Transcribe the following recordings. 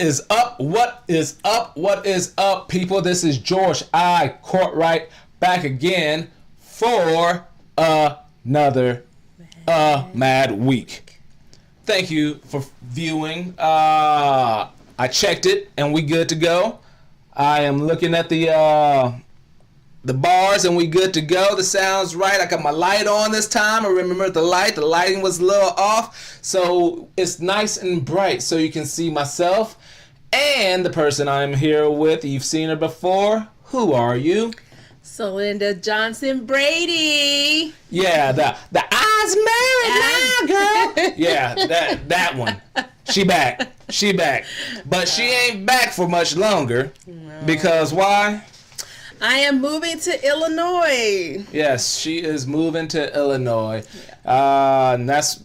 is up? What is up? What is up, people? This is George I. Courtright back again for another Mad Week. Thank you for viewing. I checked it and we good to go. I am looking at the bars and we good to go. The sound's right. I got my light on this time. I remember the lighting was a little off, so it's nice and bright so you can see myself and the person I'm here with. You've seen her before. Who are you? Calinda Johnson Brady. Yeah, the eyes married now, girl. Yeah, that one. She back, but she ain't back for much longer. No. Because why? I am moving to Illinois. Yes, she is moving to Illinois. And that's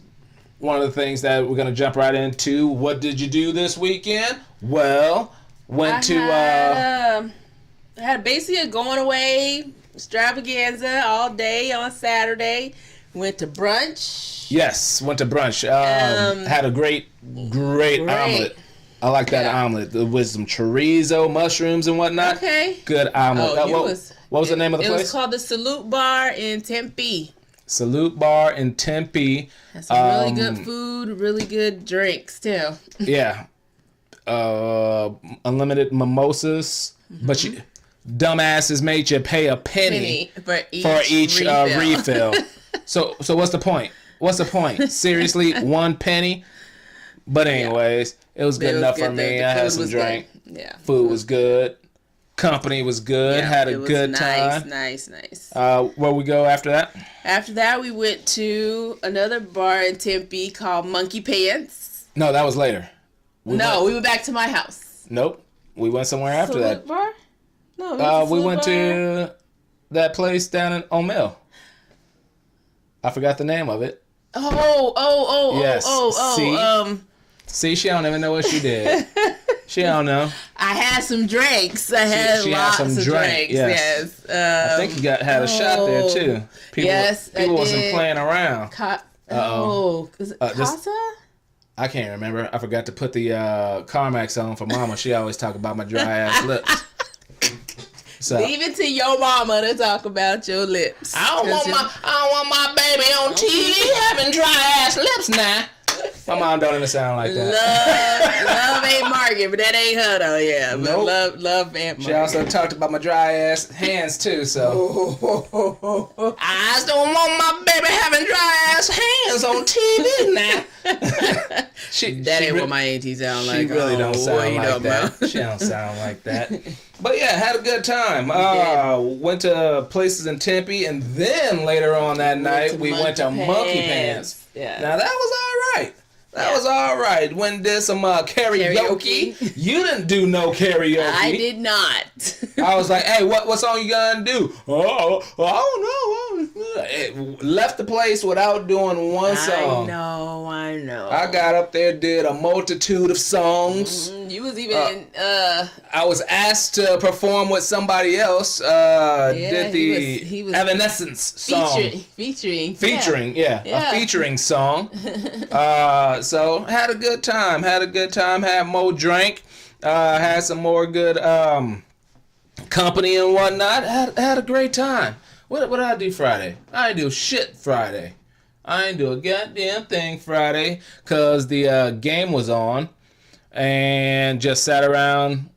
one of the things that we're going to jump right into. What did you do this weekend? Well, I had basically a going away extravaganza all day on Saturday. Went to brunch. Yes, went to brunch. Had a great omelet. I like that omelet with some chorizo, mushrooms, and whatnot. Okay. Good omelet. What was the name of the place? It was called the Salute Bar in Tempe. Salute Bar in Tempe. Had some really good food, really good drinks, too. Yeah. Unlimited mimosas. Mm-hmm. But you dumbasses made you pay a penny for each refill. So what's the point? Seriously, 1 penny? But anyways, it was good enough for me. I had some drink. Yeah. Food was good. Company was good. Yeah, had a good time. Nice. Where we go after that? After that, we went to another bar in Tempe called Monkey Pants. No, that was later. We went back to my house. Nope. We went somewhere after that. Bar? No, we went to that place down in O'Mill. I forgot the name of it. See, she don't even know what she did. She don't know. I had some drinks. I had lots of drinks. Yes. I think you had a shot there too. People wasn't playing around. Is it Casa? I can't remember. I forgot to put the Carmex on for Mama. She always talk about my dry ass lips. So, leave it to your mama to talk about your lips. I don't want my baby on TV having dry ass lips now. My mom don't even sound like that. Love Aunt Margaret, but that ain't her though. Yeah, nope. But love Aunt Margaret. She also talked about my dry ass hands too. So I just don't want my baby having dry ass hands on TV now. That ain't what my auntie sound like. She really don't sound like that. She don't sound like that. But yeah, had a good time. Went to places in Tempe, and then later on that night we went to Monkey Pants. Yeah. Now that was all right. That was all right. Went and did some karaoke. You didn't do no karaoke. I did not. I was like, hey, what song you gonna do? Oh, I don't know. Left the place without doing one song. I know. I got up there, did a multitude of songs. You was even I was asked to perform with somebody else. Did the Evanescence song. Featuring, a featuring song. So had a good time. Had more drink. Had some more good company and whatnot. Had a great time. What did I do Friday? I didn't do shit Friday. I didn't do a goddamn thing Friday because the game was on and just sat around.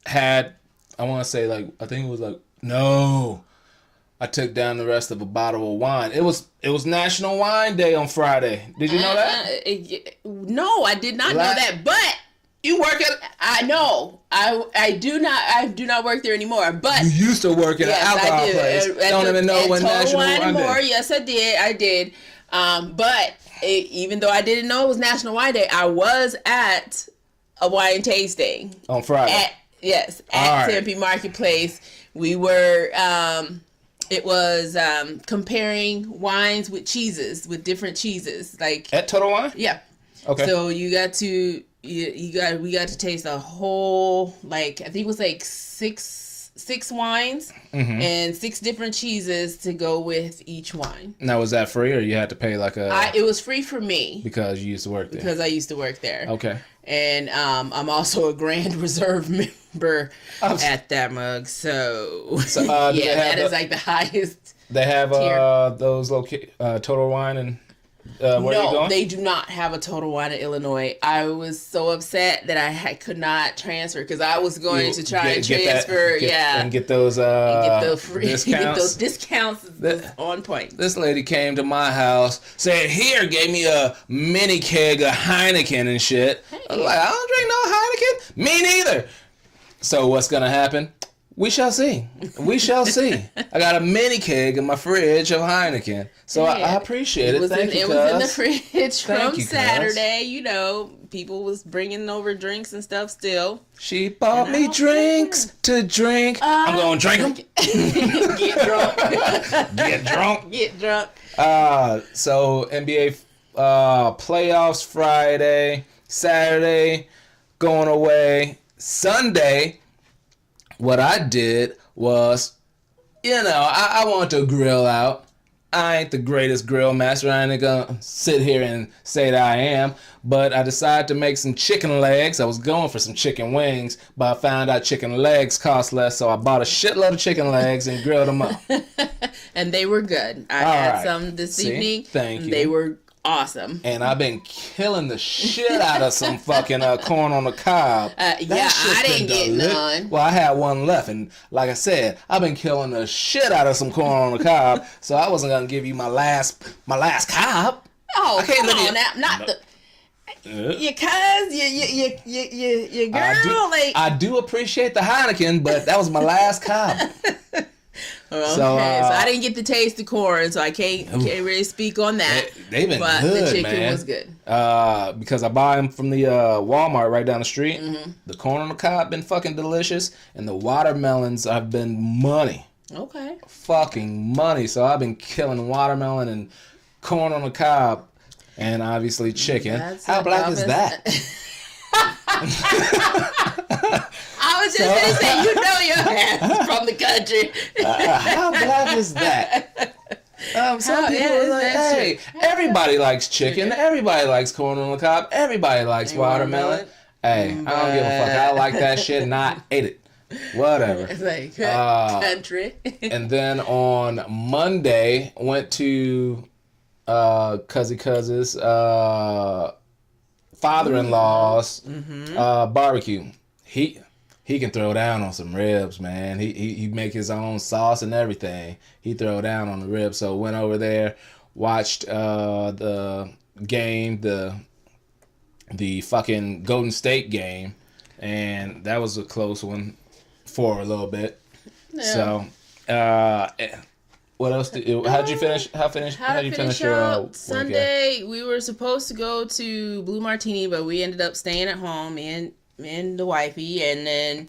I want to say I think it was I took down the rest of a bottle of wine. It was National Wine Day on Friday. Did you know that? No, I did not know that. But you work at. I know. I do not work there anymore. But you used to work at an alcohol place. Don't even know when National Wine Day. Yes, I did. But even though I didn't know it was National Wine Day, I was at a wine tasting on Friday. At Tempe Marketplace. We were. It was comparing wines with cheeses, with different cheeses, like at Total Wine. Yeah. Okay. So we got to taste a whole, I think it was six wines and 6 different cheeses to go with each wine. Now, was that free or you had to pay it was free for me because you used to work there. Because I used to work there. Okay. And I'm also a Grand Reserve member at that mug. So yeah, that is like the highest. They have those Total Wine and where are you No, going? they do not have a Total Wine in Illinois. I was so upset that I could not transfer because I was going to try and transfer. And get those get the free discounts. Get those discounts on point. This lady came to my house, said, "Here," gave me a mini keg of Heineken and shit. Hey. I was like, "I don't drink no Heineken." Me neither. So what's gonna happen? We shall see. We shall see. I got a mini keg in my fridge of Heineken. So I appreciate it. Thank you, It was in the fridge from Saturday. Cuz. You know, people was bringing over drinks and stuff still. She bought me drinks to drink. I'm going to drink them. Get drunk. Get drunk. Get drunk. So NBA playoffs Friday, Saturday, going away. Sunday, what I did was, I want to grill out. I ain't the greatest grill master. I ain't gonna sit here and say that I am. But I decided to make some chicken legs. I was going for some chicken wings, but I found out chicken legs cost less, so I bought a shitload of chicken legs and grilled them up. And they were good. I had some this evening. Thank you. They were awesome. And I've been killing the shit out of some fucking corn on the cob. I didn't get none. Well, I had one left, and like I said, I've been killing the shit out of some corn on the cob. So I wasn't gonna give you my last cob. Oh, come on now, not the. Your cuz, your girl, I do appreciate the Heineken, but that was my last cob. Okay, so I didn't get to taste the corn, so I can't really speak on that. They've been but good, the chicken man. was good. Because I buy them from the Walmart right down the street. Mm-hmm. The corn on the cob been fucking delicious, and the watermelons have been money. Okay. Fucking money. So I've been killing watermelon and corn on the cob, and obviously chicken. How black is that? I was just going to say, your ass from the country. How black is that? Some people are like, hey, everybody likes chicken. Everybody likes corn on the cob. Everybody likes watermelon. Hey, I don't give a fuck. I like that shit and I ate it. Whatever. It's like, country. And then on Monday, went to Cuzzy's father-in-law's barbecue. He can throw down on some ribs, man. He make his own sauce and everything. He throw down on the ribs. So went over there, watched the game, the fucking Golden State game, and that was a close one for a little bit. Yeah. So what else how'd you finish? How'd you finish your Sunday? We were supposed to go to Blue Martini, but we ended up staying at home and the wifey, and then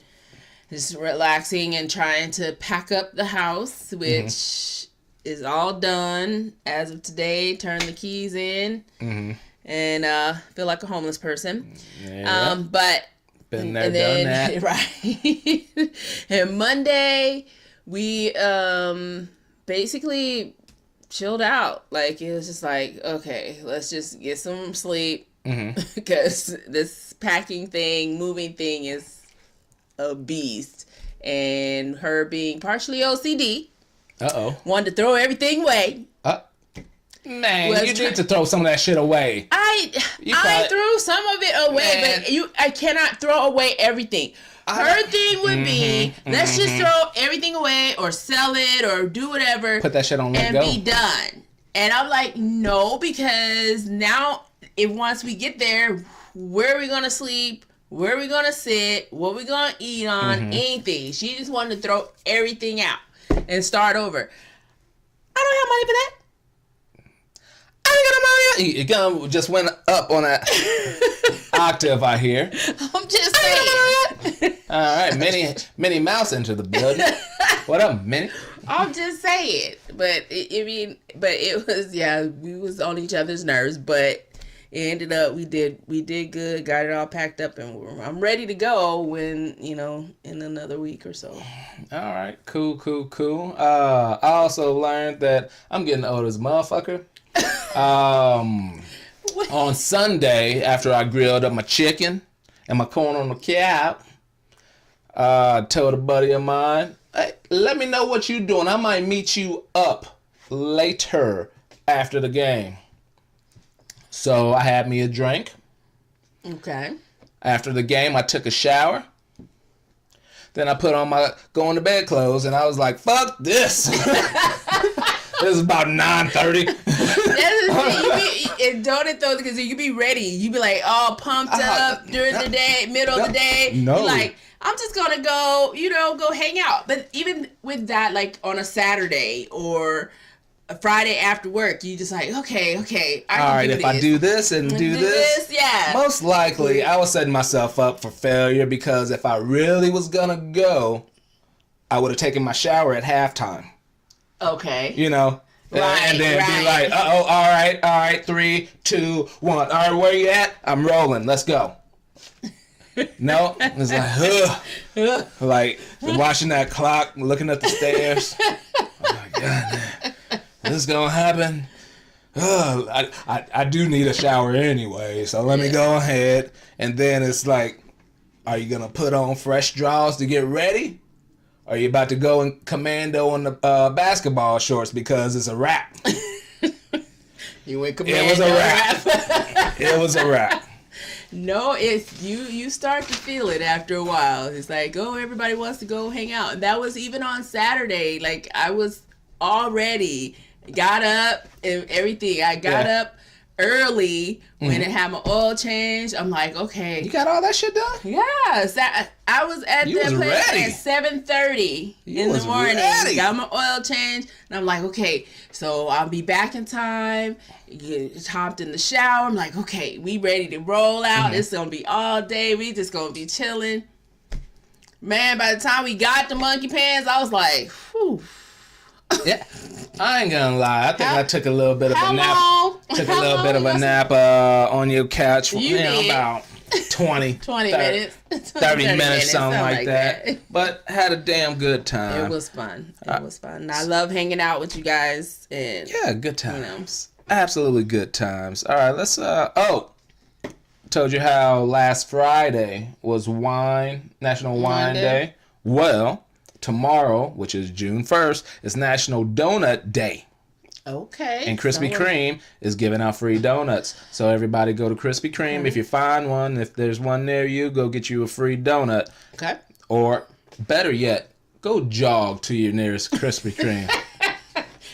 just relaxing and trying to pack up the house, which is all done as of today. Turn the keys in, and feel like a homeless person. Yeah. But been there, done that. Right. And Monday we basically chilled out. Like, it was just like, okay, let's just get some sleep. Because this packing thing, moving thing is a beast. And her being partially OCD. Wanted to throw everything away. Man, you need to throw some of that shit away. I threw some of it away, man. But I cannot throw away everything. Her thing would be, let's just throw everything away or sell it or do whatever. Put that shit on and be done. And I'm like, no, because now once we get there, where are we going to sleep? Where are we going to sit? What are we going to eat on? Anything. She just wanted to throw everything out and start over. I don't have money for that. I ain't got no money. It just went up on that octave, I hear. I'm just saying. All right, Minnie Mouse into the building. What up, Minnie? I'm just saying. But it was, we was on each other's nerves, but it ended up, we did good, got it all packed up, and I'm ready to go when, in another week or so. All right, cool. I also learned that I'm getting old as a motherfucker. On Sunday, after I grilled up my chicken and my corn on the cob, I told a buddy of mine, hey, let me know what you're doing. I might meet you up later after the game. So I had me a drink. Okay. After the game, I took a shower. Then I put on my going to bed clothes, and I was like, fuck this. It was about 9:30. Don't it though, because you can be ready. You be like all pumped up during the day, middle of the day. No. You're like, I'm just gonna go, go hang out. But even with that, like on a Saturday or a Friday after work, you just like, okay. All right, if I do this and do this, yeah. Most likely, I was setting myself up for failure because if I really was gonna go, I would have taken my shower at halftime. Okay. Right, and then be like, all right, 3, 2, 1. All right, where you at? I'm rolling. Let's go. No, it's like, like watching that clock, looking at the stairs. Oh my God, man. This is gonna happen. I do need a shower anyway, so let me go ahead. And then it's like, are you gonna put on fresh drawers to get ready? Are you about to go in commando on the basketball shorts because it's a wrap? You went commando. It was a wrap. It was a wrap. No, it's you start to feel it after a while. It's like, everybody wants to go hang out. And that was even on Saturday. Like, I was already got up and everything. I got up early when it had my oil change. I'm like, okay. You got all that shit done? Yes. I was at that place at 7:30 in the morning. Ready. Got my oil change. And I'm like, okay, so I'll be back in time. Hopped in the shower. I'm like, okay, we ready to roll out. It's going to be all day. We just going to be chilling. Man, by the time we got the monkey pants, I was like, whew. Yeah, I ain't gonna lie. I think I took a little bit of a nap. Took a little bit of a nap on your couch. For, about 20 minutes. 30 minutes, something like that. But had a damn good time. It was fun. It was fun. And I love hanging out with you guys. And yeah, good times. Absolutely good times. All right, let's. Told you how last Friday was National Wine Day. Well, tomorrow, which is June 1st, is National Donut Day. Okay. And Krispy Kreme is giving out free donuts. So everybody go to Krispy Kreme. If you find one, if there's one near you, go get you a free donut. Okay. Or better yet, go jog to your nearest Krispy Kreme.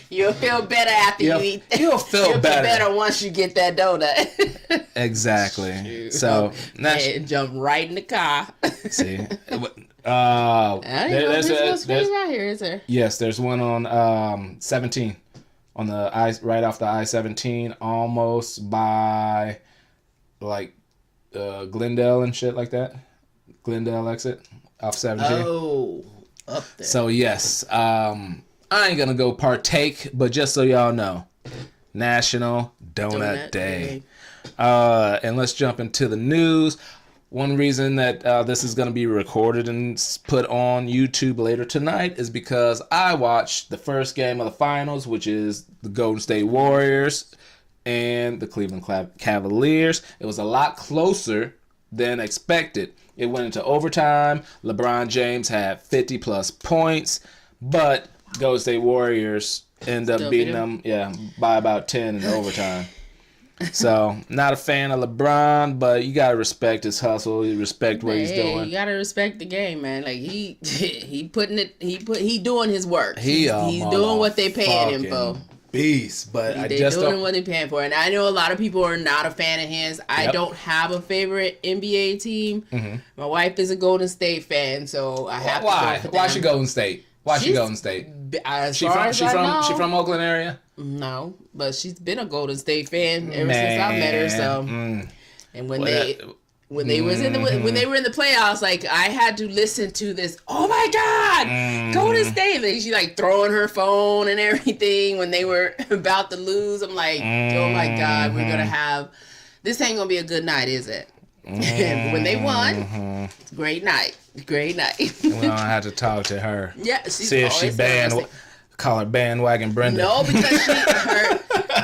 You'll feel better after you eat. You'll feel better once you get that donut. Exactly. So and jump right in the car. See. There's right here, is there? Yes, there's one on 17 on the right off the I-17, almost by like Glendale and shit like that. Glendale exit off 17. Oh, up there. So yes, I ain't gonna go partake, but just so y'all know, National Donut Day. And let's jump into the news. One reason that this is going to be recorded and put on YouTube later tonight is because I watched the first game of the finals, which is the Golden State Warriors and the Cleveland Cavaliers. It was a lot closer than expected. It went into overtime. LeBron James had 50-plus points, but Golden State Warriors end up beating them by about 10 in overtime. So, not a fan of LeBron, but you gotta respect his hustle. You respect what he's doing. You gotta respect the game, man. Like he doing his work. He's doing what they paying him for. Beast, but they're doing what they're paying for. And I know a lot of people are not a fan of his. I don't have a favorite NBA team. Mm-hmm. My wife is a Golden State fan, so I have to go for them. Why she Golden State? Why she Golden State? She from Oakland area? No, but she's been a Golden State fan ever since I met her. So, and when they were in the playoffs, like I had to listen to this. Oh my God, Golden State! And she like throwing her phone and everything when they were about to lose. I'm like, oh my God, we're gonna have this. Ain't gonna be a good night, is it? And when they won, great night. We don't have to talk to her. Yeah, she's see if she call her bandwagon Brenda. No, because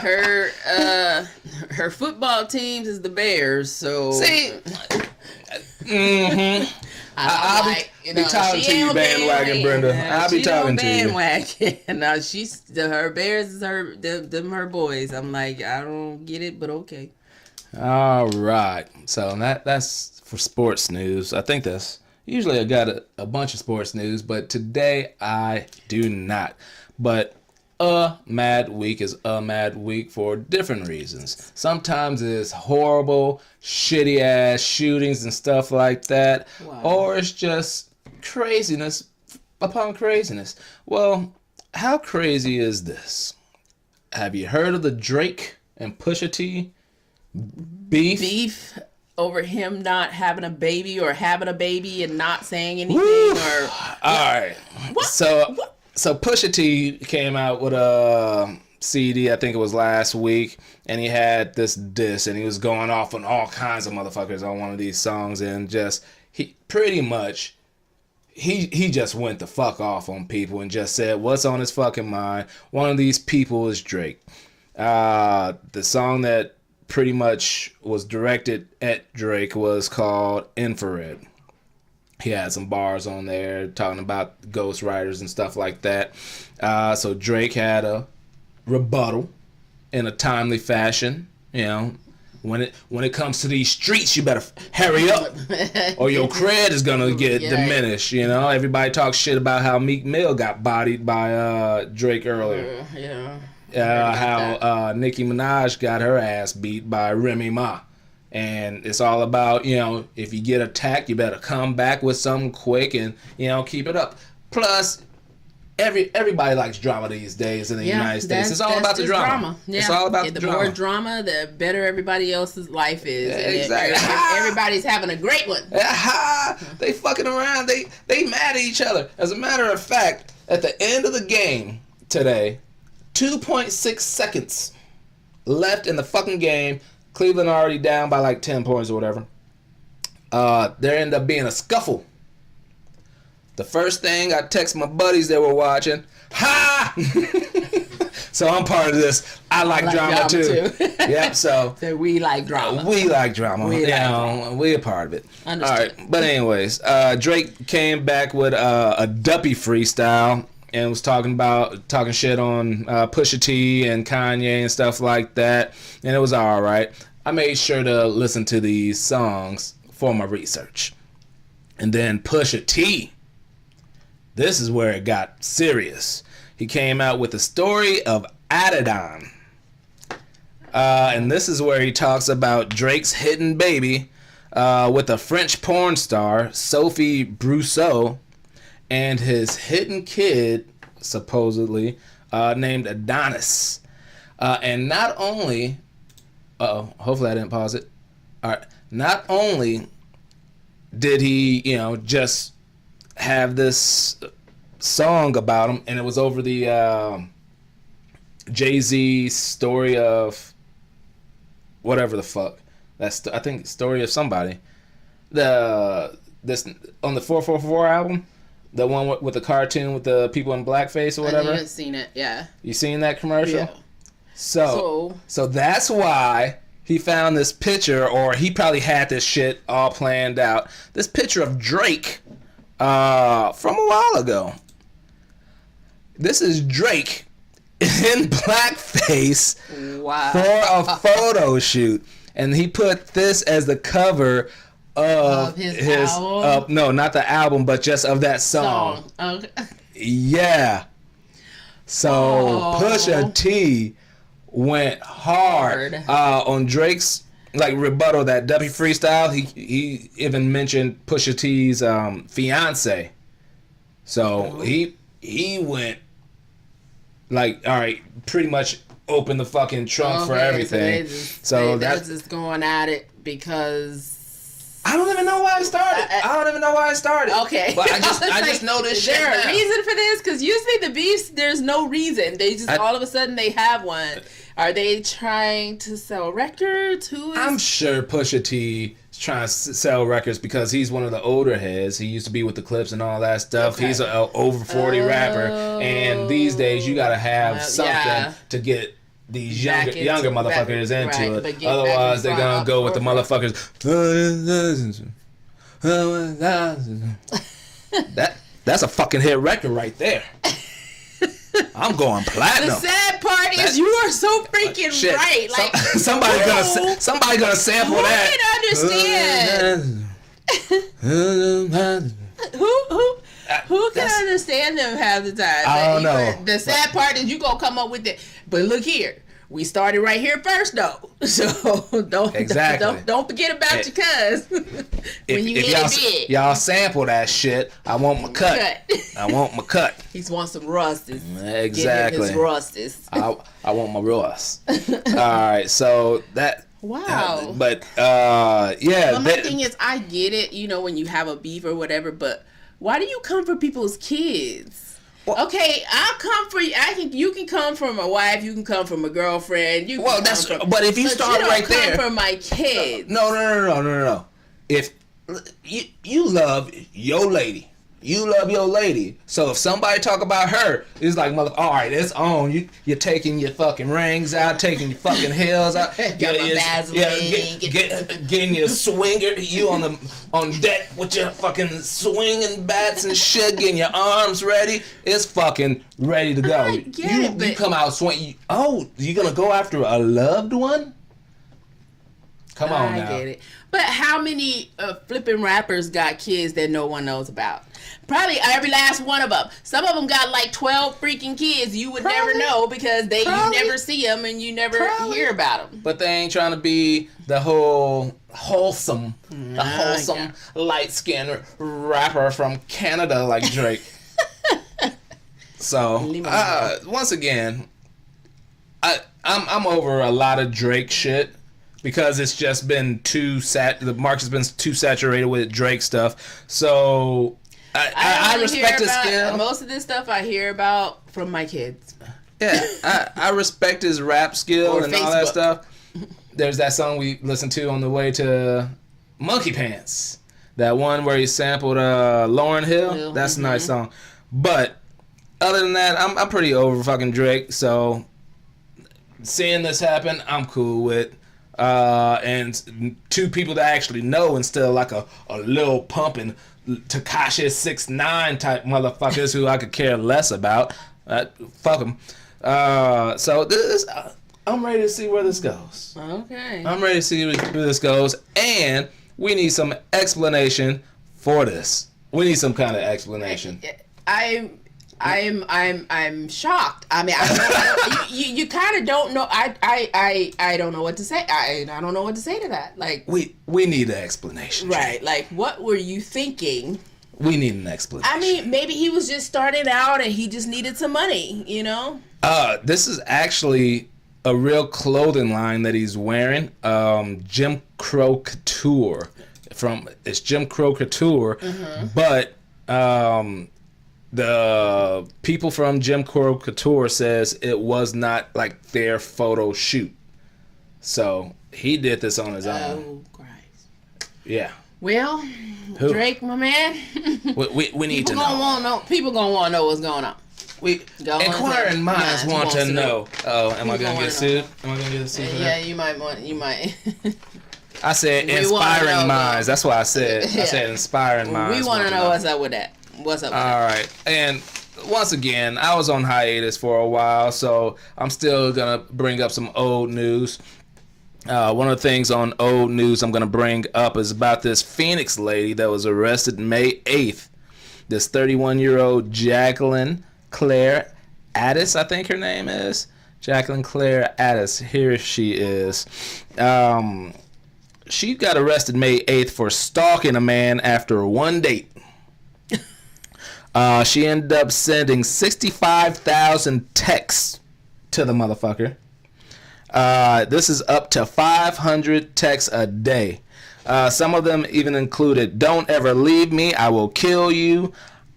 her football teams is the Bears. So see, I'll be talking to you, bandwagon Brenda. I'll be talking to you. Bandwagon. Now her Bears is her boys. I'm like, I don't get it, but okay. All right, so that's for sports news. I think that's usually I got a bunch of sports news, but today I do not. But a mad week is a mad week for different reasons. Sometimes it's horrible, shitty ass shootings and stuff like that, or it's just craziness upon craziness. Well, how crazy is this? Have you heard of the Drake and Pusha T beef over him not having a baby or having a baby and not saying anything? Or all right, so Pusha T came out with a CD, I think it was last week, and he had this diss, and he was going off on all kinds of motherfuckers on one of these songs, and just he pretty much he just went the fuck off on people and just said what's on his fucking mind. One of these people is Drake. The song that pretty much was directed at Drake was called Infrared. He had some bars on there talking about ghostwriters and stuff like that. So Drake had a rebuttal in a timely fashion. You know, when it comes to these streets, you better hurry up, or your cred is gonna get diminished. You know, everybody talks shit about how Meek Mill got bodied by Drake earlier. How Nicki Minaj got her ass beat by Remy Ma. And it's all about, you know, if you get attacked, you better come back with something quick and, you know, keep it up. Plus, everybody likes drama these days in the United States. It's all about the drama. Yeah. It's all about the drama. The more drama, the better everybody else's life is. Yeah, exactly. Everybody's having a great one. They fucking around. They mad at each other. As a matter of fact, at the end of the game today, 2.6 seconds left in the fucking game. Cleveland already down by like 10 points or whatever. There ended up being a scuffle. The first thing I text my buddies that were watching, ha! So I'm part of this. I like drama too. Yep. So we like drama. We like drama. We're a part of it. Understood. All right. But anyways, Drake came back with a Duppy freestyle. And was talking shit on Pusha T and Kanye and stuff like that. And it was all right. I made sure to listen to these songs for my research. And then Pusha T. This is where it got serious. He came out with the story of Adidon. And this is where he talks about Drake's hidden baby with a French porn star, Sophie Brousseau, and his hidden kid, supposedly, named Adonis. And not only... hopefully I didn't pause it. All right. Not only did he, you know, just have this song about him, and it was over the Jay-Z story of whatever the fuck. That's, I think, story of somebody. This on the 444 album. The one with the cartoon with the people in blackface or whatever? I haven't seen it, yeah. You seen that commercial? Yeah. So that's why he found this picture, or he probably had this shit all planned out. This picture of Drake from a while ago. This is Drake in blackface for a photo shoot. And he put this as the cover of his album? No, not the album, but just of that song. Okay. Yeah. So Pusha T went hard on Drake's like rebuttal, that Duppy freestyle. He even mentioned Pusha T's fiance. So he went like, all right, pretty much opened the fucking trunk for everything. So that's just going at it because I don't even know why it started. Okay. But I just know this shit. Is there a reason for this? Because usually the beefs, there's no reason. They just all of a sudden they have one. Are they trying to sell records? I'm sure Pusha T is trying to sell records because he's one of the older heads. He used to be with the Clips and all that stuff. Okay. He's an over 40 rapper. And these days you got to have something to get these younger motherfuckers into right, it. Otherwise, they're gonna go with the motherfuckers. That's a fucking hit record right there. I'm going platinum. The sad part is you are so freaking right. Like somebody gonna sample that. Who can understand? Who can understand them half the time? I don't know. The sad part is you gonna come up with it. But look here, we started right here first though, so don't forget about your cuz when you hit it big. Y'all sample that shit. I want my cut. I want my cut. He wants some rusties. Exactly. Give him his rusties. I want my rust. All right, so that. Wow. But yeah. But my thing is, I get it. You know, when you have a beef or whatever, but why do you come for people's kids? Well, okay, I'll come for you. You can come from a wife. You can come from a girlfriend. But if you start right there, come from my kids. No. If you love your lady. You love your lady. So if somebody talk about her, it's like, all right, it's on. You're taking your fucking rings out, taking your fucking heels out. Getting your swinger. You on deck with your fucking swinging bats and shit, getting your arms ready. It's fucking ready to go. You come out swing. You gonna go after a loved one? Come on now. I get it. But how many flipping rappers got kids that no one knows about? Probably every last one of them. Some of them got like 12 freaking kids. You would never know because you never see them and you never hear about them. But they ain't trying to be the wholesome light-skinned rapper from Canada like Drake. So, once again, I'm over a lot of Drake shit. Because it's just been the market's been too saturated with Drake stuff. So I respect his skill. Most of this stuff I hear about from my kids. Yeah, I respect his rap skill and Facebook. All that stuff. There's that song we listened to on the way to Monkey Pants. That one where he sampled Lauryn Hill. That's a nice song. But other than that, I'm pretty over fucking Drake. So seeing this happen, I'm cool with. And two people that I actually know instead of like a Lil Pump and Tekashi 6ix9ine type motherfuckers who I could care less about. Fuck them. So I'm ready to see where this goes. Okay. I'm ready to see where this goes, and we need some explanation for this. We need some kind of explanation. I'm shocked. I mean, you kind of don't know. I don't know what to say. I don't know what to say to that. Like we need an explanation, right? Jay. Like, what were you thinking? We need an explanation. I mean, maybe he was just starting out and he just needed some money. You know. This is actually a real clothing line that he's wearing. Jim Crow Couture. It's Jim Crow Couture, but the people from Jim Crow Couture says it was not like their photo shoot. So he did this on his own. Oh, Christ. Yeah. Well, Drake, my man. we need to know. People gonna want to know what's going on. Inquiring minds want to know. Oh, am I gonna get sued? Yeah, you might. I said inspiring minds. That's what I said. I said inspiring minds. We want to know what's up with that. What's up? All right. And once again, I was on hiatus for a while, so I'm still going to bring up some old news. One of the things on old news I'm going to bring up is about this Phoenix lady that was arrested May 8th. This 31-year-old Jacqueline Claire Addis, I think her name is. Jacqueline Claire Addis. Here she is. She got arrested May 8th for stalking a man after one date. She ended up sending 65,000 texts to the motherfucker. This is up to 500 texts a day. Some of them even included, "Don't ever leave me, I will kill you.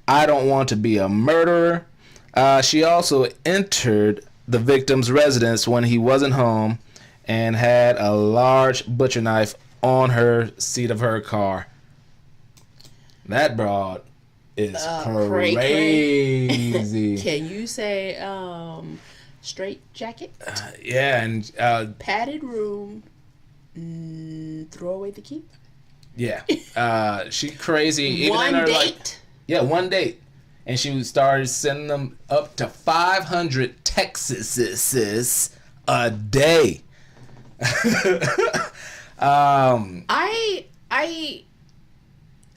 I don't want to be a murderer." She also entered the victim's residence when he wasn't home and had a large butcher knife on her seat of her car. That broad is crazy. Can you say straight jacket. Yeah, and Padded room. Throw away the key. Yeah, she crazy. Even One in her, date. One date, and she started sending them up to 500 texts a day.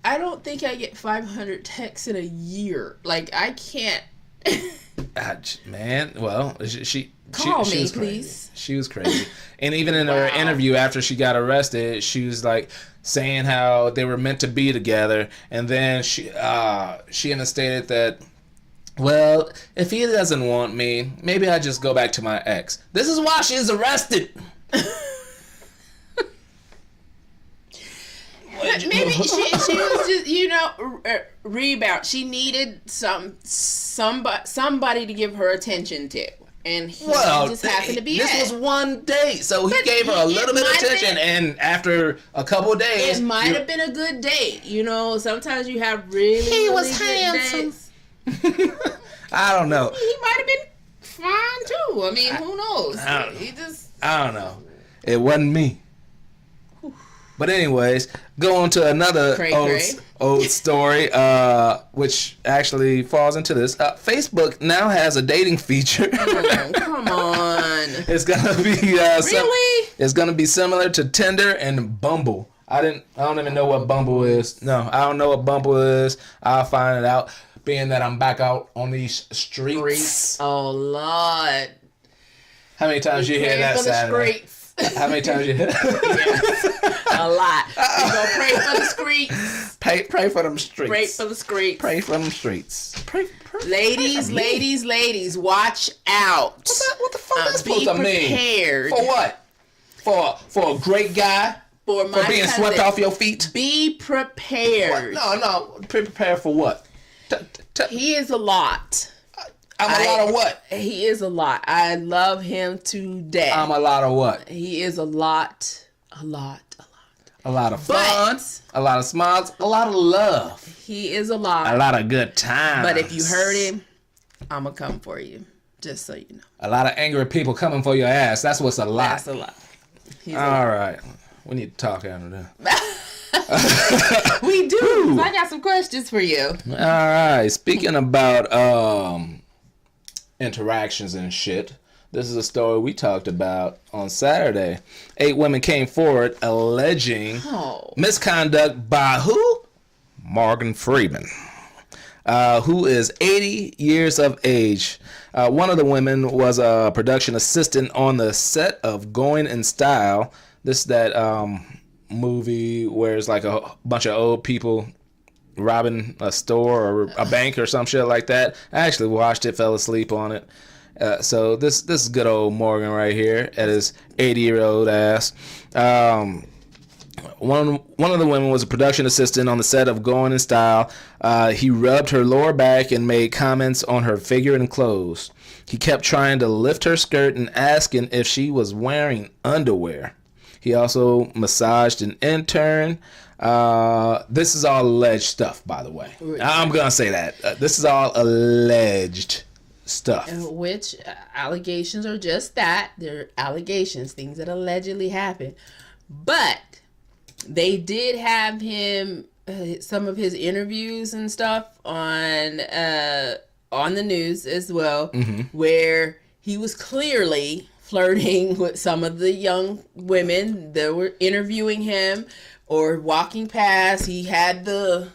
I don't think I get 500 texts in a year. Like, I can't. Man, well, she Call she me, was crazy. please. She was crazy. And even in her interview after she got arrested, she was like saying how they were meant to be together, and then she even stated that, well, if he doesn't want me, maybe I just go back to my ex. This is why she is arrested. Maybe she was just, rebound. She needed somebody to give her attention to. And he just happened to be this was one day, so he gave her a little bit of attention, and after a couple of days, it might have been a good date. Sometimes you have really was good handsome. dates. I don't know. He might have been fine too. I mean, who knows? I don't know. It wasn't me. But anyways, go on to another old story, which actually falls into this. Facebook now has a dating feature. Oh, come on! It's gonna be really. It's gonna be similar to Tinder and Bumble. I don't even know what Bumble is. No, I don't know what Bumble is. I'll find it out. Being that I'm back out on these streets. Oh Lord! How many times you hear that Saturday? How many times you hear that? A lot. We gonna pray for the streets. Pray for them streets. Pray for the streets. Pray for them streets. Pray Ladies, watch out. What the fuck is supposed to mean? Be prepared. For what? For a great guy? For being cousin. Swept off your feet? Be prepared. What? No. Prepared for what? He is a lot. I'm a lot of what? He is a lot. I love him to death. I'm a lot of what? He is a lot. A lot of fun, a lot of smiles, a lot of love. He is a lot. A lot of good times. But if you hurt him, I'm going to come for you. Just so you know. A lot of angry people coming for your ass. That's what's a lot. That's a lot. All right. We need to talk after that. We do. I got some questions for you. All right. Speaking about interactions and shit. This is a story we talked about on Saturday. 8 women came forward alleging misconduct by who? Morgan Freeman, who is 80 years of age. One of the women was a production assistant on the set of Going in Style. This is that movie where it's like a bunch of old people robbing a store or a bank or some shit like that. I actually watched it, fell asleep on it. So this is good old Morgan right here at his 80-year-old ass. One of the women was a production assistant on the set of Going in Style. He rubbed her lower back and made comments on her figure and clothes. He kept trying to lift her skirt and asking if she was wearing underwear. He also massaged an intern. This is all alleged stuff, by the way. I'm gonna say that. This is all alleged stuff. Which allegations are just that. They're allegations, things that allegedly happened. But they did have him, some of his interviews and stuff on the news as well, where he was clearly flirting with some of the young women that were interviewing him or walking past. He had the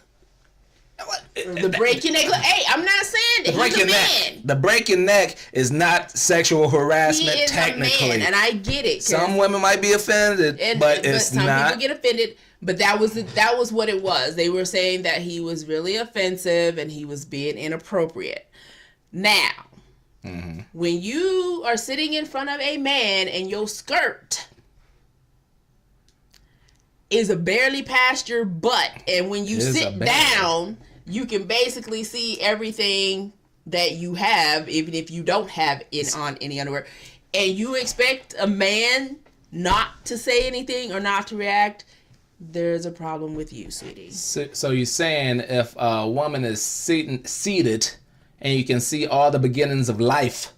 break your neck. Hey, I'm not saying that he's a man. The break your neck is not sexual harassment. He is technically, a man, and I get it. Some women might be offended, but it's some not. Some people get offended, but that was what it was. They were saying that he was really offensive and he was being inappropriate. Now, when you are sitting in front of a man and your skirt is barely past your butt, and when you sit down, you can basically see everything that you have, even if you don't have it on any underwear, and you expect a man not to say anything or not to react, there's a problem with you, sweetie. So you're saying if a woman is seated and you can see all the beginnings of life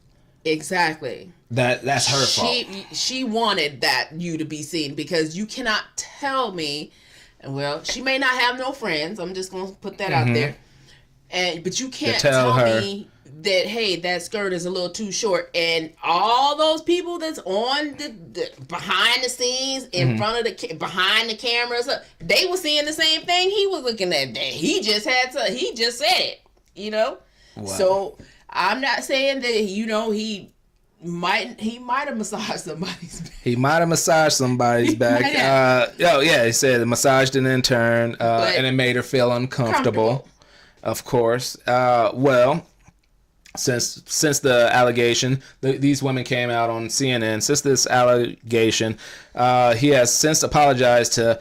Exactly. That's her fault. She wanted you to be seen, because you cannot tell me, well, she may not have no friends. I'm just going to put that out there. But you can't tell me that, hey, that skirt is a little too short, and all those people that's on the behind the scenes, in front of behind the cameras, they were seeing the same thing he was looking at. He just said it, you know. Wow. So I'm not saying that, you know, he might have massaged somebody's back. He might have massaged somebody's back. He said it massaged an intern, and it made her feel uncomfortable. Of course. Well, since the allegation, these women came out on CNN. Since this allegation, he has since apologized to,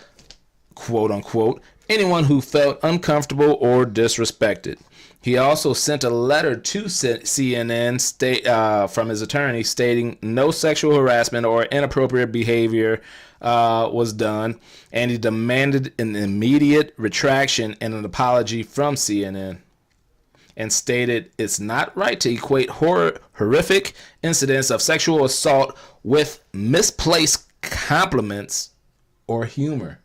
quote unquote, anyone who felt uncomfortable or disrespected. He also sent a letter to CNN from his attorney stating no sexual harassment or inappropriate behavior was done, and he demanded an immediate retraction and an apology from CNN, and stated it's not right to equate horrific incidents of sexual assault with misplaced compliments or humor.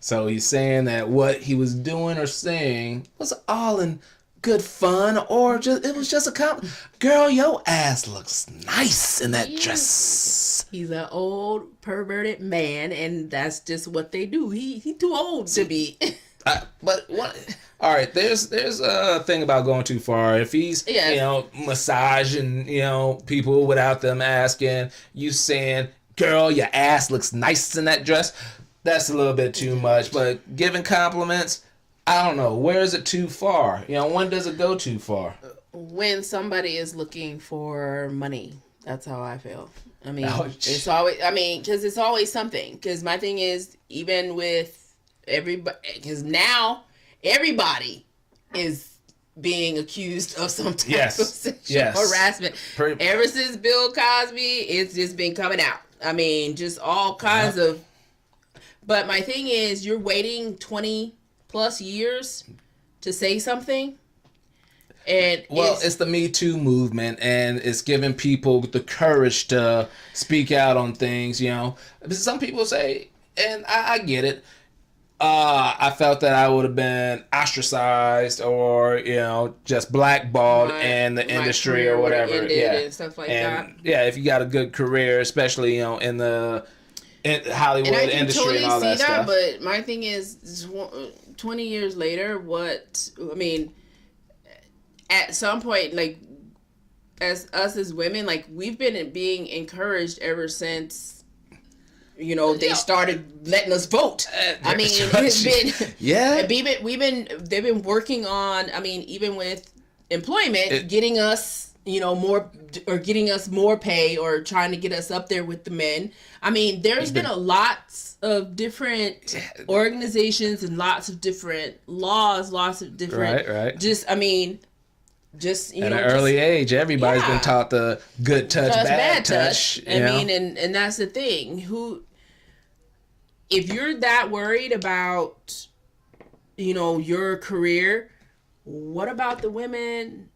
So he's saying that what he was doing or saying was all in good fun, or it was just a compliment. Girl, your ass looks nice in that dress. He's an old perverted man, and that's just what they do. He too old to be. But what? All right, there's a thing about going too far. If he's massaging people without them asking, you saying, "Girl, your ass looks nice in that dress," that's a little bit too much. But giving compliments, I don't know. Where is it too far? When does it go too far? When somebody is looking for money, that's how I feel. I mean, it's always. I mean, because it's always something. Because my thing is, even with everybody, because now everybody is being accused of some type of sexual harassment. Ever since Bill Cosby, it's just been coming out. I mean, just all kinds of. But my thing is, you're waiting 20 plus years to say something. And it's the Me Too movement, and it's giving people the courage to speak out on things, Some people say, and I get it, I felt that I would have been ostracized or, just blackballed in the industry or whatever. And stuff like that. Yeah, if you got a good career, especially, in the Hollywood industry totally and all that stuff. But my thing is, 20 years later, at some point, like, as women, like, we've been being encouraged ever since, they started letting us vote. I mean, it's been, they've been working on, I mean, even with employment, getting us, more, or getting us more pay, or trying to get us up there with the men. I mean, there's been a lots of different organizations and lots of different laws, lots of different, at an early age, everybody's been taught the good touch, bad touch. I mean, and that's the thing. If you're that worried about, your career, what about the women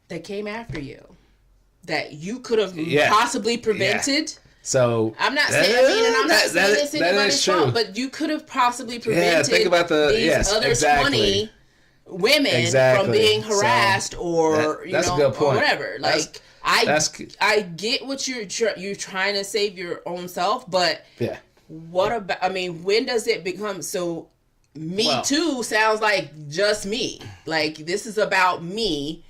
that came after you that you could have possibly prevented? Yeah. So I'm not saying, I'm not saying it's anybody's fault, but you could have possibly prevented think about these other 20 women from being harassed or that's a good point. Or whatever. Like, I get what you're trying to save your own self, but what about? I mean, when does it become so? Me Too sounds like just me. Like, this is about me,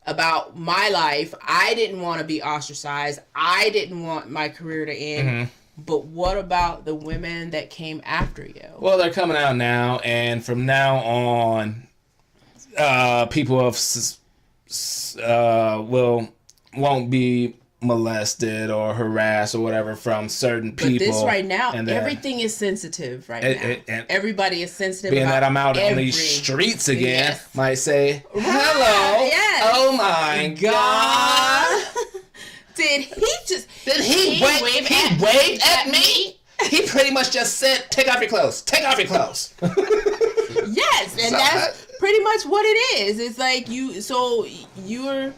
about my life. I didn't want to be ostracized. I didn't want my career to end. Mm-hmm. But what about the women that came after you? Well, they're coming out now, and from now on, people won't be molested or harassed or whatever from certain people. But this right now, everything is sensitive now. Everybody is sensitive. Being that I'm out on these streets again, might say, "Hello, oh my God." Did he wave at me? He pretty much just said, "Take off your clothes. Take off your clothes." Yes, and that's pretty much what it is. It's like you're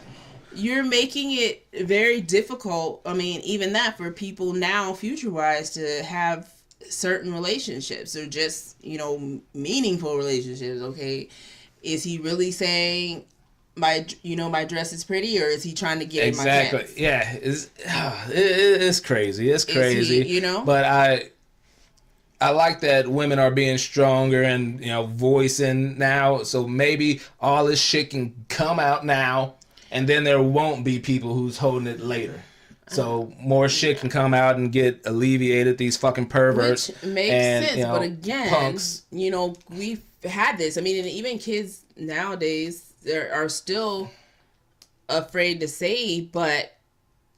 you're making it very difficult. I mean, even that for people now, future wise, to have certain relationships or just, meaningful relationships. Okay, is he really saying my dress is pretty, or is he trying to get exactly? In my pants? Yeah, it's crazy. It's crazy. He, but I like that women are being stronger and voicing now. So maybe all this shit can come out now, and then there won't be people who's holding it later. So more shit can come out and get alleviated. These fucking perverts. Which makes sense, but again, punks. We've had this. I mean, and even kids nowadays are still afraid to say, but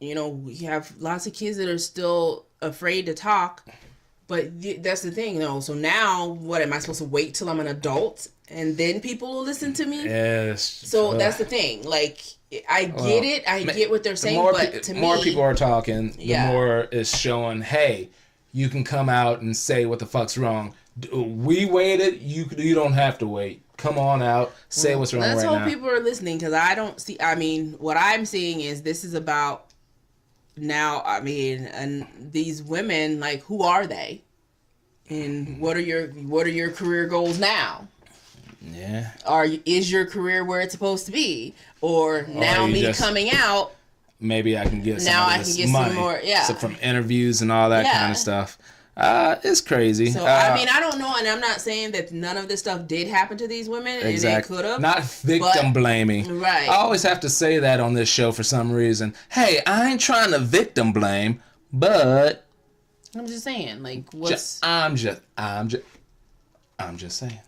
we have lots of kids that are still afraid to talk. But that's the thing, though. So now, what am I supposed to wait till I'm an adult and then people will listen to me? Yes. So that's the thing. Like, I get it. I get what they're saying, but to me, more people are talking, the more it's showing. Hey, you can come out and say what the fuck's wrong. We waited. You don't have to wait. Come on out. Say what's wrong right now. Let's hope people are listening, because I don't see. I mean, what I'm seeing is this is about. Now, I mean, and these women, like, who are they? And what are your career goals now? Yeah. Is your career where it's supposed to be? Or now me coming out, maybe I can get some more, so from interviews and all that kind of stuff. It's crazy. So I mean, I don't know, and I'm not saying that none of this stuff did happen to these women, and it could have. Not victim blaming. Right. I always have to say that on this show for some reason. Hey, I ain't trying to victim blame, but I'm just saying, like, what's? I'm just saying.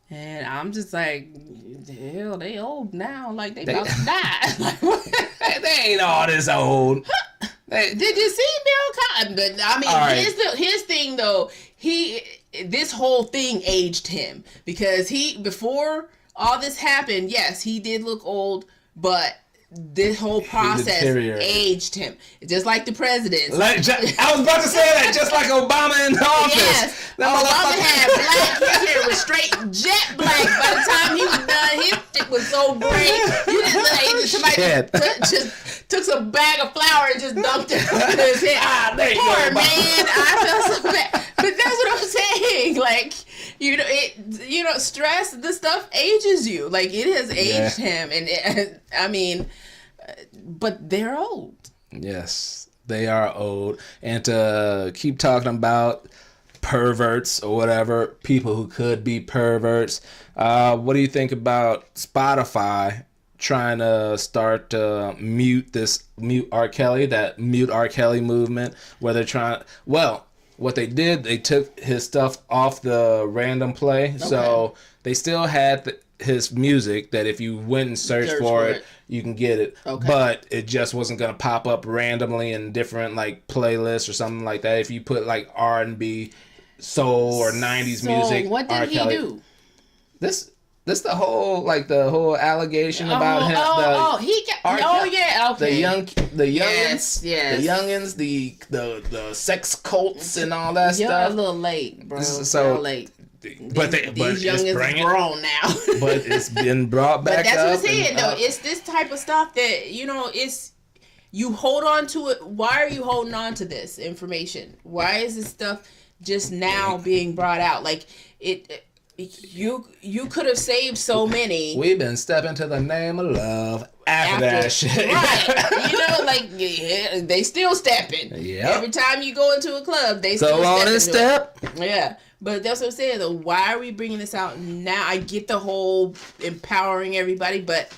And I'm just like, hell, they old now, like they about to die. Like, they ain't all this old. Did you see Bill Cosby? But I mean, his thing though, this whole thing aged him, because before all this happened, yes, he did look old, but this whole process aged him, just like the president. I was about to say that, just like Obama in office. Yes, Obama had black hair was straight jet black. By the time he was done, his shit was so great. You just somebody just took some bag of flour and just dumped it on his head. Poor man, I felt so bad. But that's what I'm saying. Like, stress, this stuff ages you. Like, it has aged him, and I mean. But they're old. Yes, they are old. And to keep talking about perverts or whatever, people who could be perverts, what do you think about Spotify trying to start to mute R. Kelly, that mute R. Kelly movement, where they're trying... Well, what they did, they took his stuff off the random play. Okay. So they still had his music that if you went and searched for it, you can get it. Okay. But it just wasn't going to pop up randomly in different like playlists or something like that. If you put like R&B, soul, or 90s music. What did he do? This the whole allegation about him. Okay. The youngins, the youngins, the sex cults and all that stuff. You're a little late, bro. So late. But these youngins grown now. But it's been brought back up. But that's what I'm saying, though. It's this type of stuff that, it's... You hold on to it. Why are you holding on to this information? Why is this stuff just now being brought out? Like, you could have saved so many. We've been stepping to the name of love after that shit. Right. They still stepping. Yeah. Every time you go into a club, they still go on and step. Yeah. But that's what I'm saying, though. Why are we bringing this out now? I get the whole empowering everybody, but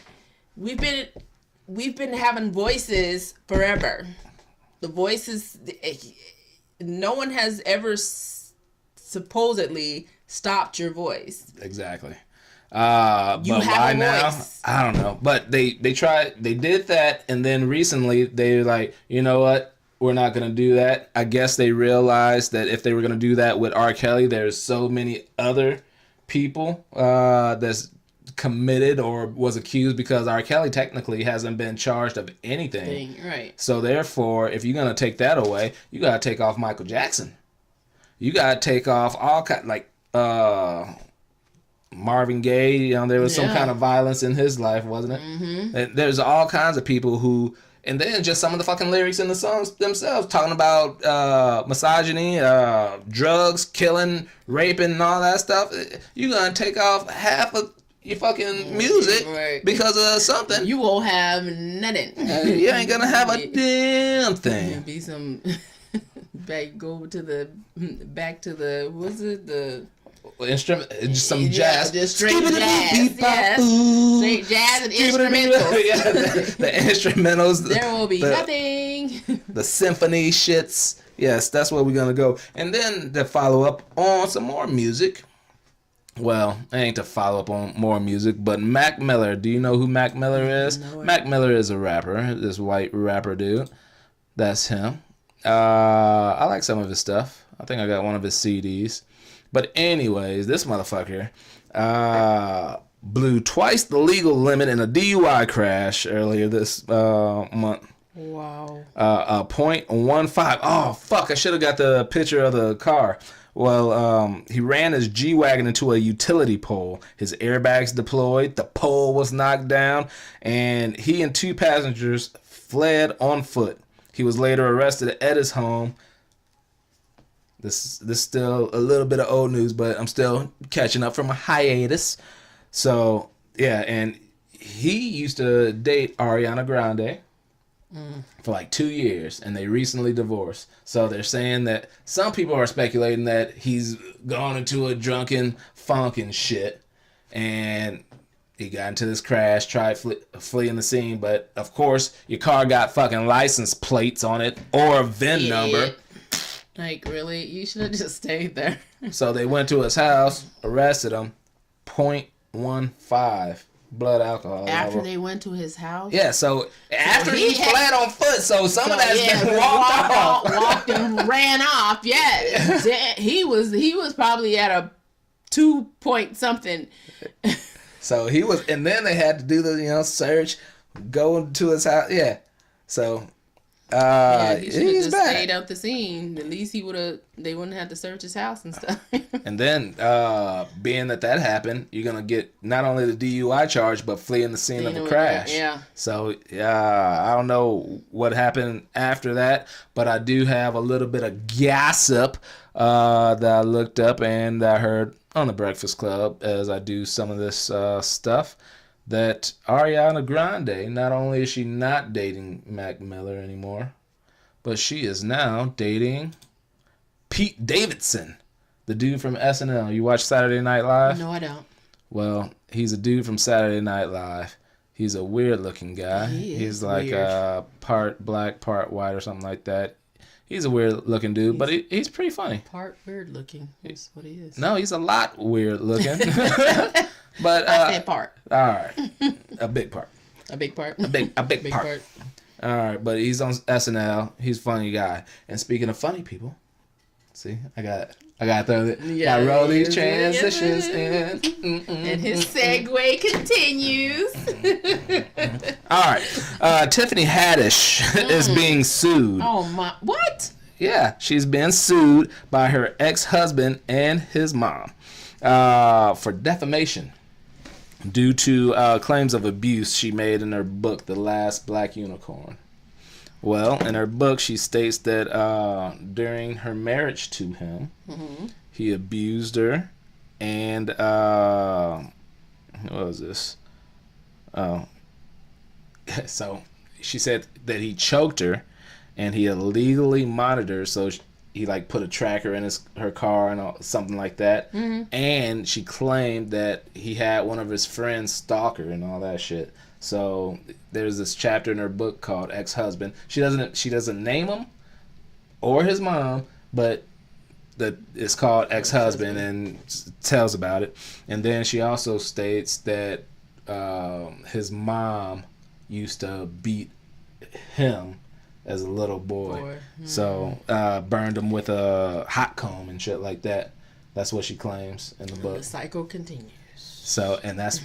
we've been having voices forever. The voices, no one has ever supposedly stopped your voice. Exactly. You but have why a now? voice. I don't know. But they did that, and then recently they were like, you know what? We're not going to do that. I guess they realized that if they were going to do that with R. Kelly, there's so many other people that's committed or was accused, because R. Kelly technically hasn't been charged of anything. Right. So therefore, if you're going to take that away, you got to take off Michael Jackson. You got to take off all kind, like Marvin Gaye, you know, there was some kind of violence in his life, wasn't it? Mm-hmm. And there's all kinds of people who, and then just some of the fucking lyrics in the songs themselves talking about misogyny, drugs, killing, raping, and all that stuff. You're gonna take off half of your fucking music because of something. You won't have nothing. You ain't gonna have a damn thing. It'll be some back to the what's it, the instrument, just some jazz, just straight jazz, straight jazz and instrumentals. The instrumentals. There will be nothing. The symphony shits. Yes, that's where we're gonna go, and then to follow up on some more music. Well, I ain't to follow up on more music, but Mac Miller. Do you know who Mac Miller is? No, Mac Miller is a rapper. This white rapper dude. That's him. I like some of his stuff. I think I got one of his CDs. But anyways, this motherfucker blew twice the legal limit in a DUI crash earlier this month. Wow. 0.15. Oh, fuck. I should have got the picture of the car. Well, he ran his G-Wagon into a utility pole. His airbags deployed. The pole was knocked down. And he and 2 passengers fled on foot. He was later arrested at his home. This is still a little bit of old news, but I'm still catching up from a hiatus. So, yeah, and he used to date Ariana Grande for like 2 years, and they recently divorced. So they're saying that some people are speculating that he's gone into a drunken funk and shit, and he got into this crash, tried fleeing the scene, but of course your car got fucking license plates on it or a VIN number. Like, really? You should have just stayed there. So they went to his house, arrested him, 0.15 blood alcohol After level. they went to his house? Yeah, so after he fled on foot, so some of that's been walked and ran off. Yeah. He was probably at a 2 point something. So he was, and then they had to do the, search, go to his house. Yeah. So, he should have just back. stayed out the scene. At least they wouldn't have to search his house and stuff. And then, being that happened, you're going to get not only the DUI charge, but fleeing the scene of the crash. Yeah. So, I don't know what happened after that, but I do have a little bit of gossip that I looked up and I heard on the Breakfast Club as I do some of this stuff, that Ariana Grande, not only is she not dating Mac Miller anymore, but she is now dating Pete Davidson, the dude from SNL. You watch Saturday Night Live? No, I don't. Well, he's a dude from Saturday Night Live. He's a weird-looking guy. He's like part black, part white or something like that. He's a weird-looking dude, but he's pretty funny. Part weird-looking is what he is. No, he's a lot weird-looking. But I said part. All right, a big part. A big part. A big part. All right, but he's on SNL. He's a funny guy. And speaking of funny people, see, I got to throw it. Yeah, I roll these transitions in. And his segue continues. All right, Tiffany Haddish is being sued. Oh my! What? Yeah, she's been sued by her ex-husband and his mom for defamation due to claims of abuse she made in her book, The Last Black Unicorn. Well, in her book, she states that during her marriage to him, he abused her, and what was this? Oh, so she said that he choked her, and he illegally monitored her, so he like put a tracker in her car and something like that. And she claimed that he had one of his friends stalk her and all that shit. So there's this chapter in her book called Ex-Husband. She doesn't name him or his mom, but it's called Ex-Husband and tells about it. And then she also states that his mom used to beat him as a little boy. So burned him with a hot comb and shit like that. That's what she claims in the book. The cycle continues. So, and that's,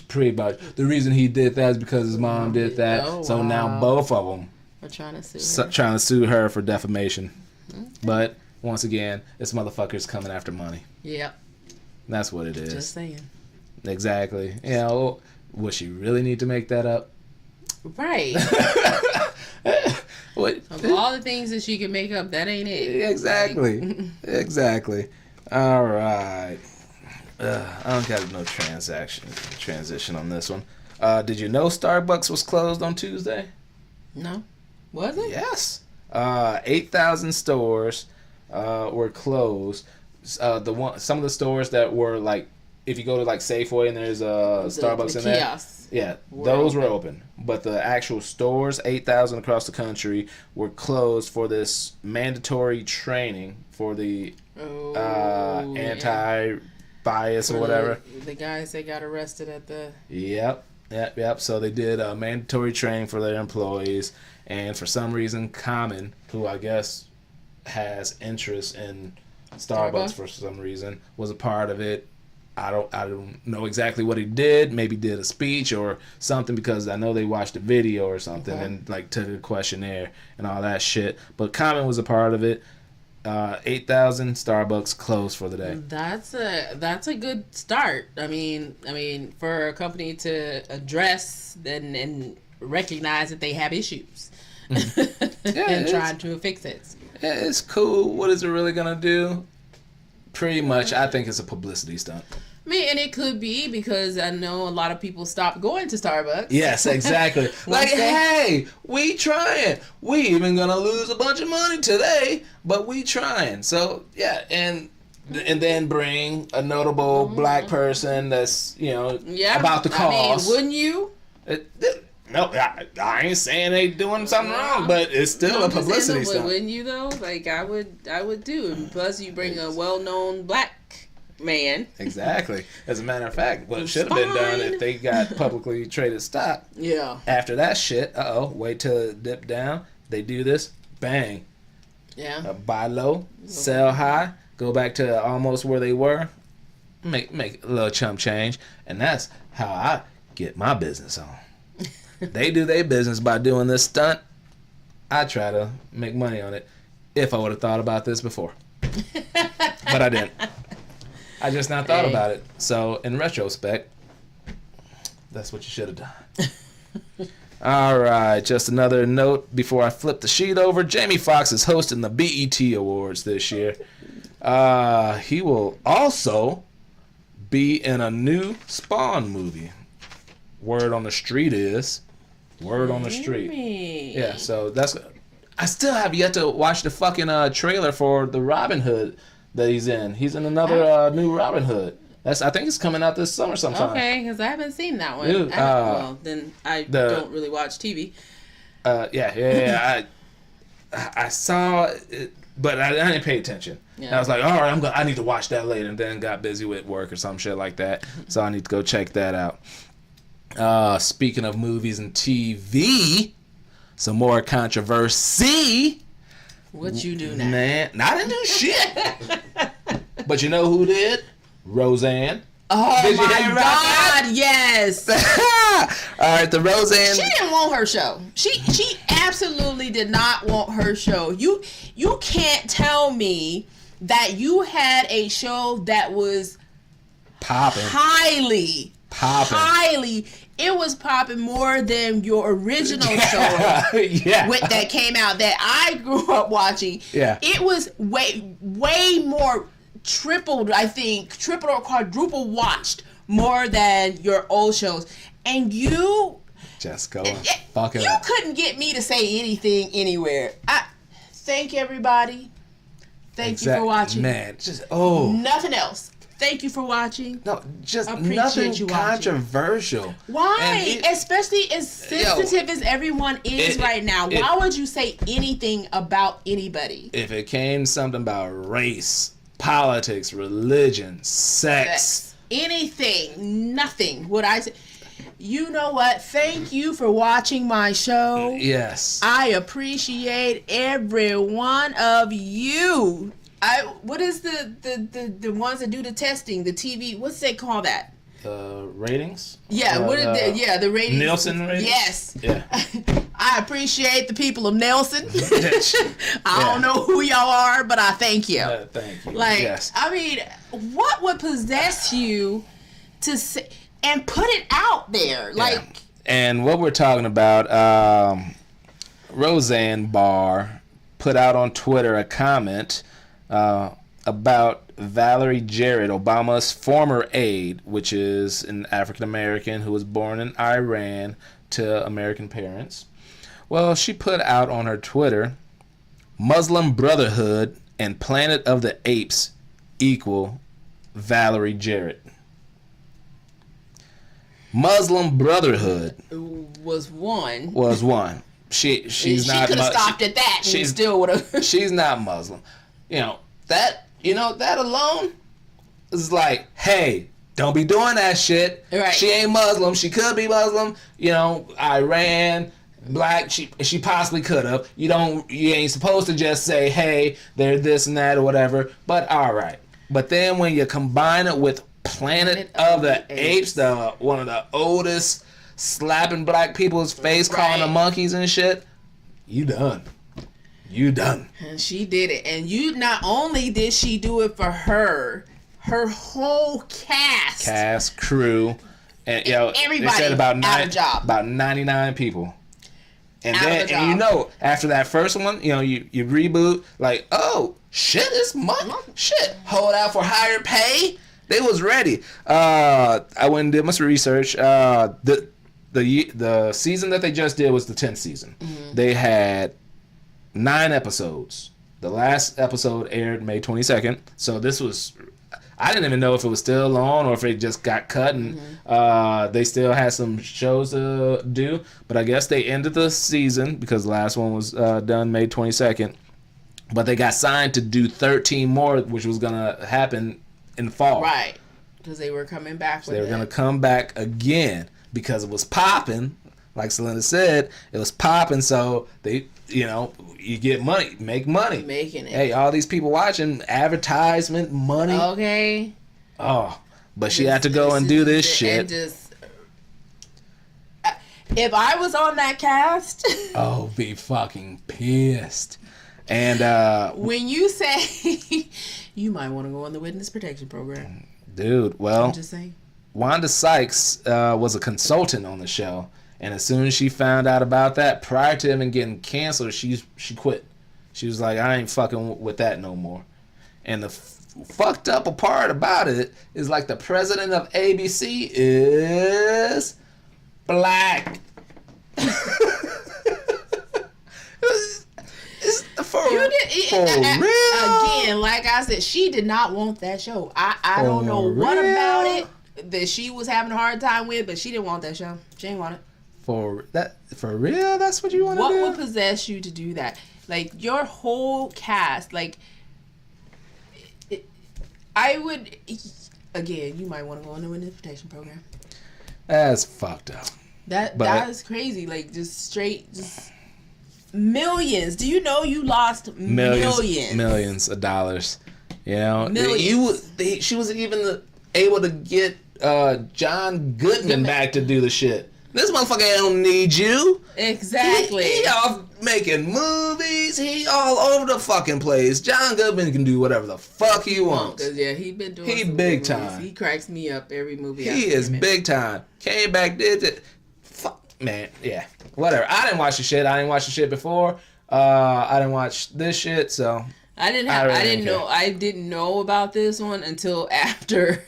pretty much the reason he did that is because his mom did that. Oh, so now both of them are trying to sue her for defamation. But once again, this motherfucker's coming after money. Yep. That's what it is. Just saying. Exactly. You know, would she really need to make that up? Right. What? Of all the things that she can make up, that ain't it. Exactly. Like, Exactly. All right. I don't got no transition on this one. Did you know Starbucks was closed on Tuesday? No. Was it? Yes. 8,000 stores were closed. Some of the stores that were like, if you go to like Safeway and there's a Starbucks in there, yeah, those were open. But the actual stores, 8,000 across the country, were closed for this mandatory training for the anti-bias or whatever. The guys that got arrested at the. Yep. So they did a mandatory training for their employees, and for some reason, Common, who I guess has interest in Starbucks for some reason, was a part of it. I don't know exactly what he did. Maybe did a speech or something, because I know they watched a video or something and like took a questionnaire and all that shit. But Common was a part of it. 8,000 Starbucks closed for the day. That's a good start. I mean, for a company to address and recognize that they have issues and trying to fix it. Yeah, it's cool. What is it really gonna do? Pretty much, I think it's a publicity stunt. I mean, and it could be, because I know a lot of people stopped going to Starbucks. Yes, exactly. Like, hey, we trying. We even gonna lose a bunch of money today, but we trying. So yeah, and then bring a notable black person that's about the cause. I mean, wouldn't you? No, I ain't saying they doing something wrong, but it's still a publicity stunt. Wouldn't you though? Like I would do. And plus, you bring a well-known black man. Exactly. As a matter of fact, what should have been done if they got publicly traded stock. Yeah. After that shit, wait till it dip down. They do this, bang. Yeah. Buy low, sell high, go back to almost where they were, make a little chump change, and that's how I get my business on. They do their business by doing this stunt. I try to make money on it if I would have thought about this before. But I didn't. I just not thought about it. So, in retrospect, that's what you should have done. All right, just another note before I flip the sheet over. Jamie Foxx is hosting the BET Awards this year. He will also be in a new Spawn movie. Word on the street. Yeah, so that's. I still have yet to watch the fucking trailer for the Robin Hood that he's in. He's in another new Robin Hood. I think it's coming out this summer sometime. Okay, because I haven't seen that one. Dude, then I don't really watch TV. Yeah. I saw it, but I didn't pay attention. Yeah. I was like, all right, I need to watch that later, and then got busy with work or some shit like that. So I need to go check that out. Speaking of movies and TV, some more controversy. What you do now? Man, I didn't do shit. But you know who did? Roseanne. Oh my God! Yes. All right, the Roseanne. She didn't want her show. She absolutely did not want her show. You can't tell me that you had a show that was popping. Highly. It was popping more than your original show that came out that I grew up watching. Yeah. It was way more triple or quadruple watched more than your old shows. And you just go fuck it up. You couldn't get me to say anything anywhere. Thank everybody. Thank you for watching. Man, nothing else. Thank you for watching. No, just nothing controversial. Why? Especially as sensitive as everyone is right now. Why would you say anything about anybody? If it came something about race, politics, religion, sex. Anything. Nothing. Would I say? You know what? Thank you for watching my show. Yes. I appreciate every one of you. What is the ones that do the testing, the TV? What's they call that? Ratings. Yeah. The ratings. Nielsen ratings. Yes. Yeah. I appreciate the people of Nelson. I don't know who y'all are, but I thank you. Thank you. Like, yes. I mean, what would possess you to say and put it out there. Like, and what we're talking about, Roseanne Barr put out on Twitter a comment about Valerie Jarrett, Obama's former aide, which is an African American who was born in Iran to American parents. Well, she put out on her Twitter, Muslim Brotherhood and Planet of the Apes equal Valerie Jarrett. Muslim Brotherhood was one. She's not. She could have stopped at that. She still would have. She's not Muslim. That alone is like, hey, don't be doing that shit. Right. She ain't Muslim. She could be Muslim. Iran, black. She possibly could have. You ain't supposed to just say, hey, they're this and that or whatever. But all right. But then when you combine it with Planet of the Apes, one of the oldest slapping black people's face, calling them monkeys and shit, you done. And she did it. And not only did she do it for her whole cast, crew, and everybody, they said out of job. About 99 people. And after that first one, you reboot, like, oh shit, it's shit. Hold out for higher pay. They was ready. I went and did my research. The season that they just did was the 10th season. Mm-hmm. They had 9 episodes. The last episode aired May 22nd. So this was, I didn't even know if it was still on or if it just got cut and they still had some shows to do. But I guess they ended the season because the last one was done May 22nd. But they got signed to do 13 more, which was going to happen in the fall. Right. Because they were coming back with They were going to come back again because it was popping. Like Calinda said, it was popping. So they, you get money, make money. Making it. Hey, all these people watching, advertisement, money. Okay. Oh, but she had to go and do this shit. And just, if I was on that cast. Oh, be fucking pissed. And when you say you might want to go on the witness protection program. Dude, well, I'm just saying. Wanda Sykes was a consultant on the show. And as soon as she found out about that, prior to even getting canceled, she quit. She was like, I ain't fucking with that no more. And the fucked up part about it is like the president of ABC is black. For real? Again, like I said, she did not want that show. I don't know what about it that she was having a hard time with, but she didn't want that show. She didn't want it. For real? That's what you want to do? What would possess you to do that? Like, your whole cast, like, I would, again, you might want to go on the witness protection program. That's fucked up. That is crazy. Like, just millions. Do you know you lost millions of dollars? Millions. She was even able to get John Goodman back to do the shit. This motherfucker don't need you. Exactly. He off making movies. He all over the fucking place. John Goodman can do whatever the fuck he wants. Yeah, he been doing. He big time. He cracks me up every movie. He is big time. Came back, did it. Fuck, man. Yeah. Whatever. I didn't watch the shit. I didn't watch the shit before. I didn't watch this shit. So I didn't know about this one until after.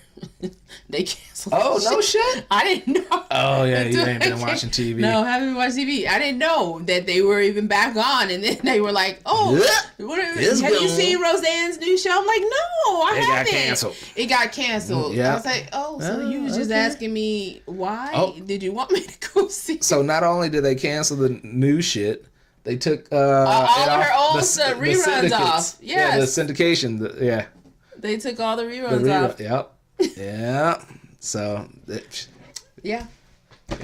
They canceled. Oh, no shit? I didn't know. Oh, yeah, you ain't been watching TV. No, I haven't been watching TV. I didn't know that they were even back on. And then they were like, oh, have you seen Roseanne's new show? I'm like, no, I haven't. It got canceled. Yeah. I was like, so you was just asking me why? Oh. Did you want me to go see? So not only did they cancel the new shit, they took all of her old reruns off. Yes. Yeah, the syndication. They took all the reruns off. Yep. Yeah. So, yeah.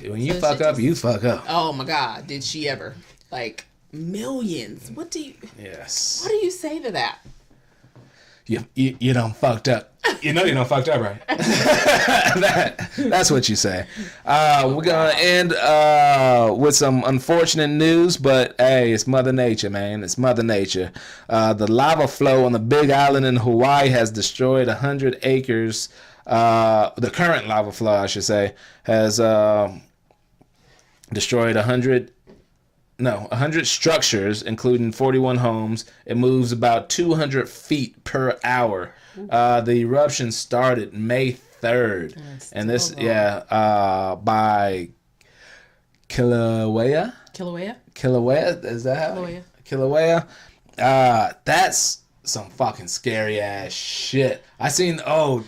When you fuck up, you fuck up. Oh my God, did she ever? Like, millions. What do you? Yes. What do you say to that? You done fucked up. You know you done fucked up, right? That's what you say. We're gonna end with some unfortunate news, but hey, it's Mother Nature, man. It's Mother Nature. The lava flow on the Big Island in Hawaii has destroyed 100 acres the current lava flow, I should say, has destroyed 100 structures, including 41 homes. It moves about 200 feet per hour. The eruption started May 3rd. And this, by Kilauea? Kilauea? Is that how? Kilauea. That's some fucking scary ass shit. I seen,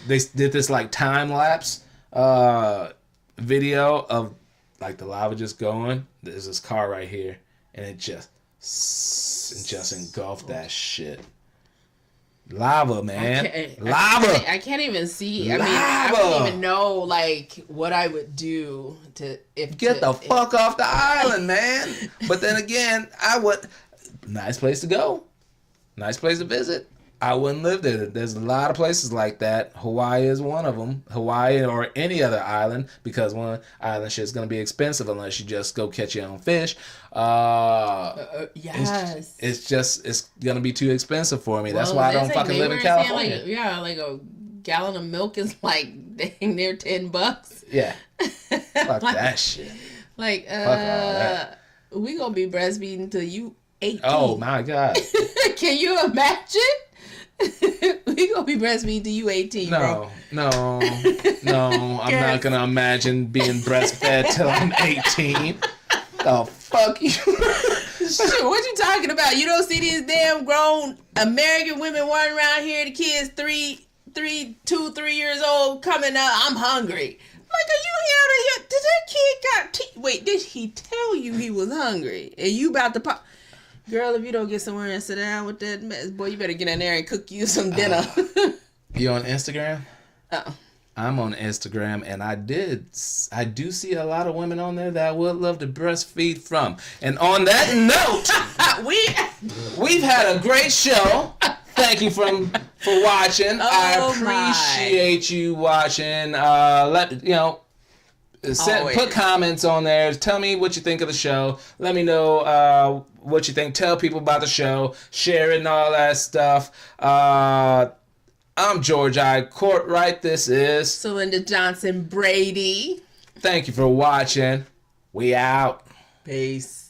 they did this like time lapse video of like the lava just going. There's this car right here, and it just engulfed that shit. Lava, man. Lava. I can't even see. I don't even know like what I would do to get the fuck off the island, man. But then again, nice place to go. Nice place to visit. I wouldn't live there. There's a lot of places like that. Hawaii is one of them. Hawaii or any other island, because one island shit's gonna be expensive unless you just go catch your own fish. Yes. It's gonna be too expensive for me. That's why I don't fucking live in California. Like a gallon of milk is like dang near $10. Yeah. Fuck that shit. Like fuck all that. We gonna be breastfeeding till you 18. Oh my God. Can you imagine? We gonna be breastfeeding till you 18, bro. No. I'm not gonna imagine being breastfed till I'm 18. The fuck you? Shit, what you talking about? You don't see these damn grown American women running around here, the kids 3 years old coming up, I'm hungry. Like, are you here? Did that kid got wait, did he tell you he was hungry? And you about to pop? Girl, if you don't get somewhere and sit down with that mess, boy, you better get in there and cook you some dinner. You on Instagram? Oh. I'm on Instagram, and I do see a lot of women on there that I would love to breastfeed from. And on that note, we've had a great show. Thank you for watching. I appreciate you watching. Put comments on there. Tell me what you think of the show. Let me know what you think. Tell people about the show. Share it and all that stuff. I'm George I. Courtwright. This is Calinda Johnson Brady. Thank you for watching. We out. Peace.